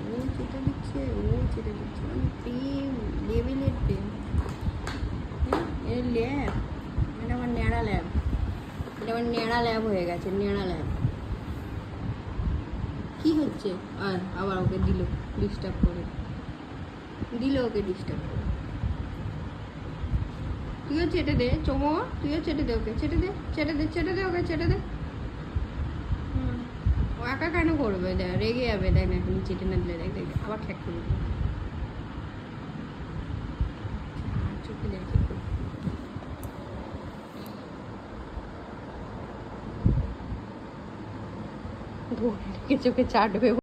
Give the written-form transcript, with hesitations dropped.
ও চেটে দিচ্ছে, ও চেটে দিচ্ছে, মানে প্রেম, লেভেলের প্রেম। এর ল্যাব, এটা আমার ন্যাড়া ল্যাব, এটা আমার ন্যাড়া ল্যাব হয়ে গেছে, ন্যাড়া ল্যাব। কি হচ্ছে? আর আবার ওকে দিল ডিস্টার্ব করে, দিল ওকে ডিস্টার্ব করে। তুইও চেটে দে চমো, তুইও চেটে দে ওকে, চেটে দে, চেটে দে, চেটে দে ওকে, চেটে দে। ও একা কেন করবে? দেখ রেগে যাবে, দেখ না এখন চেটে না দিলে, দেখ দেখ আবার খ্যাক করবে। চোখে দেখে চোখে চাটবে।